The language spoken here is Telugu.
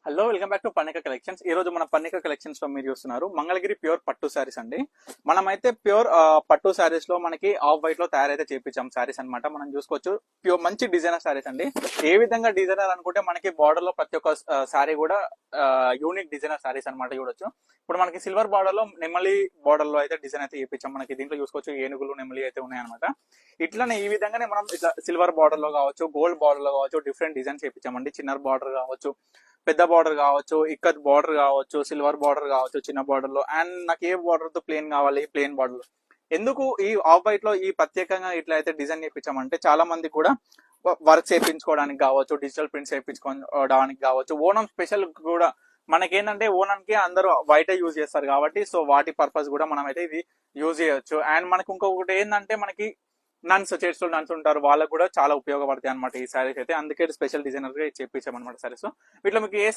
Hello, welcome back to Pannika collections. ఈ రోజు మన పన్నిక కలెక్షన్స్ లో మీరు చూస్తున్నారు మంగళగిరి ప్యూర్ పట్టు శారీస్ అండి. మనమైతే ప్యూర్ పట్టు శారీస్ లో మనకి ఆఫ్ వైట్ లో తయారైతే చేపించాం శారీస్ అన్నమాట. మనం చూసుకోవచ్చు ప్యూర్ మంచి డిజైనర్ శారీస్ అండి. ఏ విధంగా డిజైనర్ అనుకుంటే మనకి బార్డర్ లో ప్రతి ఒక్క శారీ కూడా యూనిక్ డిజైనర్ శారీస్ అన్నమాట చూడొచ్చు. ఇప్పుడు మనకి సిల్వర్ బార్డర్ లో నెమలి బార్డర్ లో అయితే డిజైన్ అయితే చేపించాం. మనకి దీంట్లో చూసుకోవచ్చు ఏనుగులు నెమలి అయితే ఉన్నాయన్నమాట. ఇట్లానే ఈ విధంగానే మనం ఇట్లా సిల్వర్ బార్డర్ లో కావచ్చు, గోల్డ్ బార్డర్ లో కావచ్చు డిఫరెంట్ డిజైన్ చేపించామండి. చిన్న బార్డర్ కావచ్చు, పెద్ద బార్డర్ కావచ్చు, ఇక్కత్ బార్డర్ కావచ్చు, సిల్వర్ బార్డర్ కావచ్చు చిన్న బార్డర్ లో. అండ్ నాకు ఏ బార్డర్ తో ప్లేన్ కావాలి, ప్లేన్ బార్డర్ లో. ఎందుకు ఈ ఆఫ్ వైట్ లో ఈ ప్రత్యేకంగా ఇట్లా అయితే డిజైన్ చేయించామంటే చాలా మంది కూడా వర్క్ చేయించుకోవడానికి కావచ్చు, డిజిటల్ ప్రింట్స్ చేయించుకోవడానికి కావచ్చు, ఓనం స్పెషల్ కూడా మనకేంటంటే ఓనంకి అందరూ వైట్ యూజ్ చేస్తారు కాబట్టి సో వాటి పర్పస్ కూడా మనం అయితే ఇది యూజ్ చేయొచ్చు. అండ్ మనకు ఇంకొకటి ఏంటంటే మనకి నన్స్ చేర్చులో నన్స్ ఉంటారు, వాళ్ళకు కూడా చాలా ఉపయోగపడతాయి అనమాట ఈ సారీస్ అయితే. అందుకే స్పెషల్ డిజైనర్ గా చేపించామన్నమాట సారీస్. వీటిలో మీకు ఏ